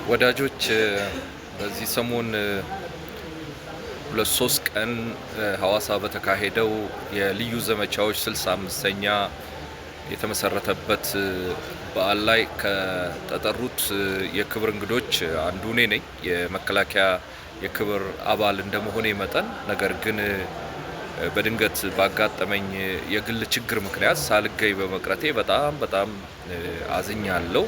ወዳጆች በዚህ ሰሞን ለሶስት ቀን ሐዋሳ በተካሄደው የልዩ ዘመቻዎች 65ኛ የተመሰረተበት በዓል ላይ ከተጠሩት የክብር እንግዶች አንዱ እኔ ነኝ። የመከላከያ የክብር አባል እንደመሆኔ መጠን ነገር ግን በድንገት ባጋጠመኝ የግል ችግር ምክንያት ሳልገኝ በመቅረቴ በጣም አዝኛለሁ።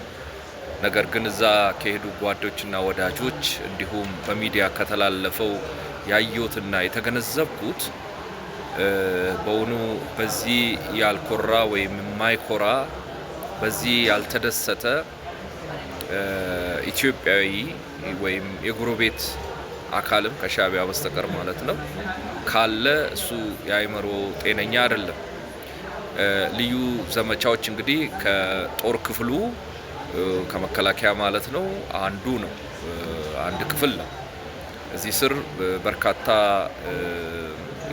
ነገር ግን እዛ ከሄዱ ጓዶችና ወዳጆች እንዲሁም በሚዲያ ከተላለፈው ያየሁትና የተገነዘብኩት በእውኑ በዚህ ያልኮራ ወይም የማይኮራ በዚህ ያልተደሰተ ኢትዮጵያዊ ወይም የጎረቤት አካልም ከሻዕቢያ በስተቀር ማለት ነው ካለ እሱ የአእምሮ ጤነኛ አይደለም። ልዩ ዘመቻዎች እንግዲህ ከጦር ክፍሉ ከመከላከያ ማለት ነው አንዱ ነው፣ አንድ ክፍል ነው። እዚህ ስር በርካታ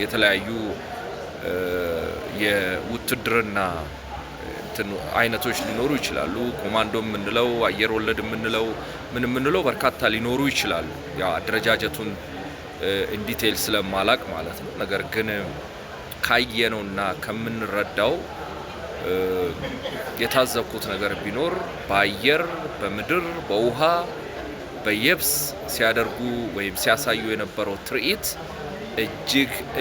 የተለያዩ የውትድርና አይነቶች ሊኖሩ ይችላሉ። ኮማንዶ የምንለው፣ አየር ወለድ የምንለው በርካታ ሊኖሩ ይችላሉ። ያው አደረጃጀቱን ኢንዲቴል ስለማላቅ ማለት ነው። ነገር ግን ካየነውና ከምንረዳው የታዘብኩት ነገር ቢኖር በአየር፣ በምድር፣ በውሃ፣ በየብስ ሲያደርጉ ወይም ሲያሳዩ የነበረው ትርኢት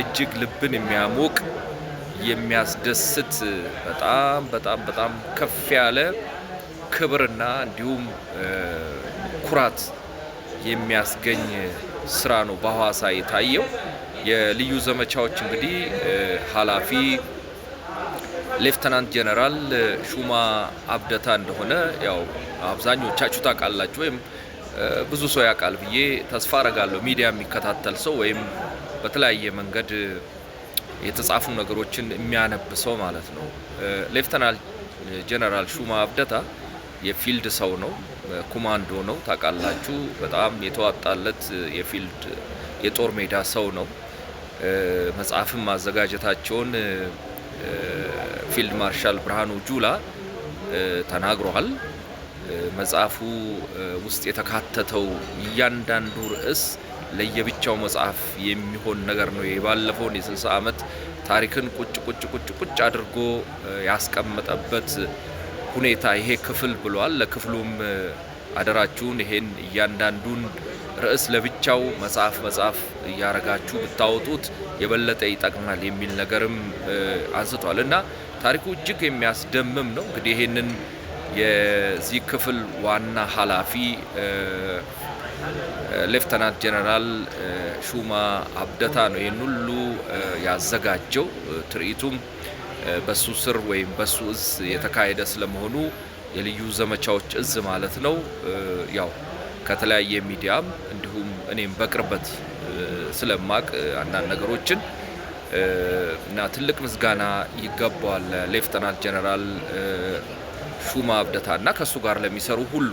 እጅግ ልብን የሚያሞቅ የሚያስደስት በጣም ከፍ ያለ ክብርና እንዲሁም ኩራት የሚያስገኝ ስራ ነው በሐዋሳ የታየው። የልዩ ዘመቻዎች እንግዲህ ኃላፊ ሌፍተናንት ጀነራል ሹማ አብደታ እንደሆነ ያው አብዛኞቻችሁ ታውቃላችሁ ወይም ብዙ ሰው ያውቃል ብዬ ተስፋ አረጋለሁ። ሚዲያ የሚከታተል ሰው ወይም በተለያየ መንገድ የተጻፉ ነገሮችን የሚያነብሰው ማለት ነው። ሌፍተናንት ጀነራል ሹማ አብደታ የፊልድ ሰው ነው፣ ኮማንዶ ነው ታውቃላችሁ። በጣም የተዋጣለት የፊልድ የጦር ሜዳ ሰው ነው። መጽሐፍም ማዘጋጀታቸውን ፊልድ ማርሻል ብርሃኑ ጁላ ተናግሯል። መጽሐፉ ውስጥ የተካተተው እያንዳንዱ ርዕስ ለየብቻው መጽሐፍ የሚሆን ነገር ነው። የባለፈውን የ60 ዓመት ታሪክን ቁጭ አድርጎ ያስቀመጠበት ሁኔታ ይሄ ክፍል ብሏል። ለክፍሉም አደራችሁን ይሄን እያንዳንዱን ርዕስ ለብቻው መጽሐፍ እያረጋችሁ ብታወጡት የበለጠ ይጠቅማል የሚል ነገርም አንስቷል እና ታሪኩ እጅግ የሚያስደምም ነው። እንግዲህ ይሄንን የዚህ ክፍል ዋና ኃላፊ ሌፍተናንት ጀነራል ሹማ አብደታ ነው ይህን ሁሉ ያዘጋጀው። ትርኢቱም በሱ ስር ወይም በሱ እዝ የተካሄደ ስለመሆኑ የልዩ ዘመቻዎች እዝ ማለት ነው ያው ከተለያየ ሚዲያም እንዲሁም እኔም በቅርበት ስለማቅ አንዳንድ ነገሮችን እና ትልቅ ምስጋና ይገባዋል ሌፍተናንት ጀነራል ሹማ አብደታ እና ከሱ ጋር ለሚሰሩ ሁሉ።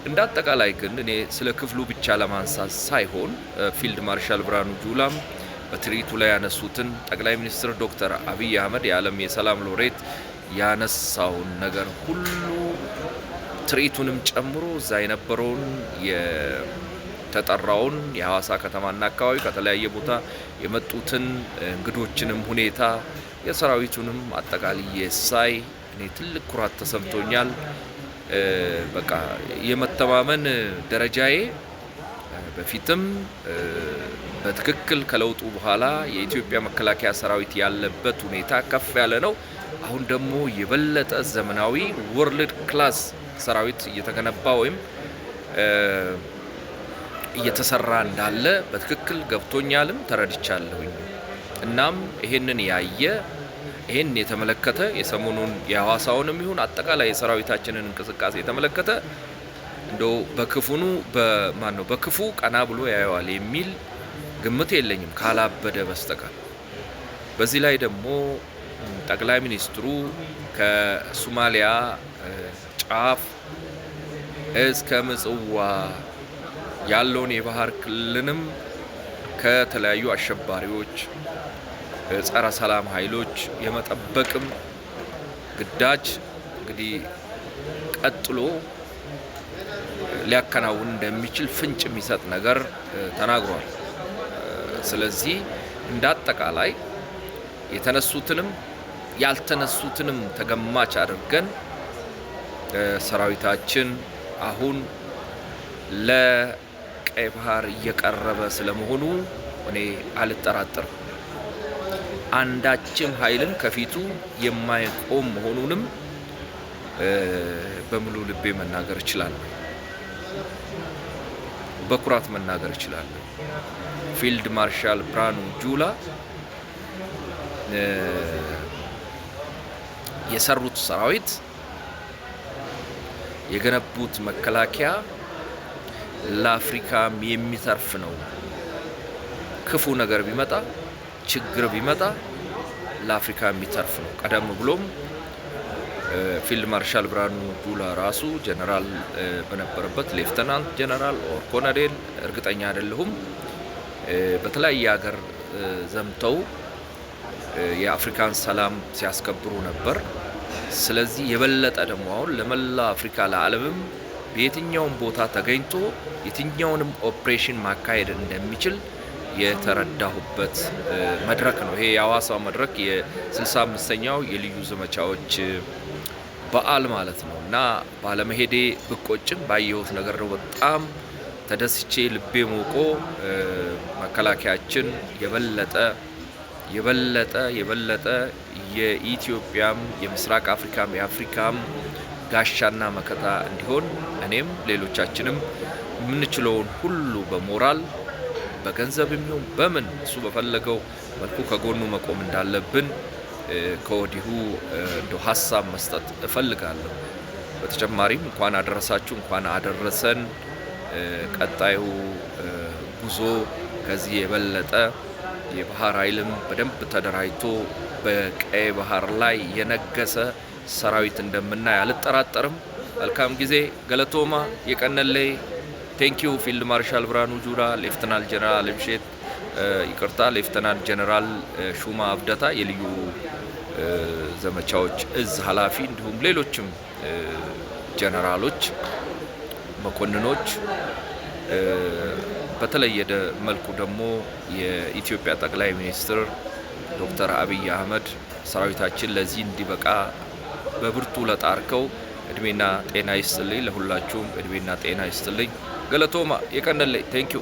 እንደ አጠቃላይ ግን እኔ ስለ ክፍሉ ብቻ ለማንሳት ሳይሆን ፊልድ ማርሻል ብርሃኑ ጁላም በትርኢቱ ላይ ያነሱትን ጠቅላይ ሚኒስትር ዶክተር አብይ አህመድ የዓለም የሰላም ሎሬት ያነሳውን ነገር ሁሉ ትርኢቱንም ጨምሮ እዛ የነበረውን የተጠራውን የሐዋሳ ከተማና አካባቢ ከተለያየ ቦታ የመጡትን እንግዶችንም ሁኔታ የሰራዊቱንም አጠቃላይ ሳይ እኔ ትልቅ ኩራት ተሰምቶኛል። በቃ የመተማመን ደረጃዬ በፊትም በትክክል ከለውጡ በኋላ የኢትዮጵያ መከላከያ ሰራዊት ያለበት ሁኔታ ከፍ ያለ ነው። አሁን ደግሞ የበለጠ ዘመናዊ ወርልድ ክላስ ሰራዊት እየተገነባ ወይም እየተሰራ እንዳለ በትክክል ገብቶኛልም ተረድቻለሁኝ። እናም ይሄንን ያየ ይሄን የተመለከተ የሰሞኑን የሐዋሳውንም ይሁን አጠቃላይ የሰራዊታችንን እንቅስቃሴ የተመለከተ እንደው በክፉ ቀና ብሎ ያየዋል የሚል ግምት የለኝም ካላበደ በስተቀር። በዚህ ላይ ደግሞ ጠቅላይ ሚኒስትሩ ከሶማሊያ ጫፍ እስከ ምጽዋ ያለውን የባህር ክልልንም ከተለያዩ አሸባሪዎች ጸረ ሰላም ኃይሎች የመጠበቅም ግዳጅ እንግዲህ ቀጥሎ ሊያከናውን እንደሚችል ፍንጭ የሚሰጥ ነገር ተናግሯል። ስለዚህ እንዳጠቃላይ የተነሱትንም ያልተነሱትንም ተገማች አድርገን ሰራዊታችን አሁን ለቀይ ባህር እየቀረበ ስለመሆኑ እኔ አልጠራጠርም። አንዳችም ኃይልም ከፊቱ የማይቆም መሆኑንም በሙሉ ልቤ መናገር እችላለሁ። በኩራት መናገር እችላለሁ። ፊልድ ማርሻል ብርሃኑ ጁላ የሰሩት ሰራዊት የገነቡት መከላከያ ለአፍሪካም የሚተርፍ ነው። ክፉ ነገር ቢመጣ ችግር ቢመጣ ለአፍሪካ የሚተርፍ ነው። ቀደም ብሎም ፊልድ ማርሻል ብርሃኑ ጁላ ራሱ ጀነራል በነበረበት ሌፍተናንት ጀነራል ኦር ኮሎኔል እርግጠኛ አይደለሁም በተለያየ ሀገር ዘምተው የአፍሪካን ሰላም ሲያስከብሩ ነበር። ስለዚህ የበለጠ ደግሞ አሁን ለመላ አፍሪካ ለዓለምም በየትኛውም ቦታ ተገኝቶ የትኛውንም ኦፕሬሽን ማካሄድ እንደሚችል የተረዳሁበት መድረክ ነው። ይሄ የሐዋሳው መድረክ የ65ኛው የልዩ ዘመቻዎች በዓል ማለት ነው እና ባለመሄዴ ብቆጭም ባየሁት ነገር ነው በጣም ተደስቼ ልቤ ሞቆ መከላከያችን የበለጠ የኢትዮጵያም የምስራቅ አፍሪካም የአፍሪካም ጋሻና መከታ እንዲሆን እኔም ሌሎቻችንም የምንችለውን ሁሉ በሞራል በገንዘብም ይሁን በምን እሱ በፈለገው መልኩ ከጎኑ መቆም እንዳለብን ከወዲሁ እንደው ሀሳብ መስጠት እፈልጋለሁ። በተጨማሪም እንኳን አደረሳችሁ እንኳን አደረሰን። ቀጣዩ ጉዞ ከዚህ የበለጠ የባህር ኃይልም በደንብ ተደራጅቶ በቀይ ባህር ላይ የነገሰ ሰራዊት እንደምናይ አልጠራጠርም። መልካም ጊዜ። ገለቶማ የቀነለይ ቴንኪዩ ፊልድ ማርሻል ብርሃኑ ጁላ፣ ሌፍተናል ጀነራል ምሼት ሌፍተናል ጀነራል ሹማ አብደታ የልዩ ዘመቻዎች እዝ ኃላፊ እንዲሁም ሌሎችም ጀነራሎች፣ መኮንኖች በተለየ መልኩ ደግሞ የኢትዮጵያ ጠቅላይ ሚኒስትር ዶክተር አብይ አህመድ ሰራዊታችን ለዚህ እንዲበቃ በብርቱ ለጣርከው እድሜና ጤና ይስጥልኝ። ለሁላችሁም እድሜና ጤና ይስጥልኝ። ገለቶማ የቀነለይ ቴንኪዩ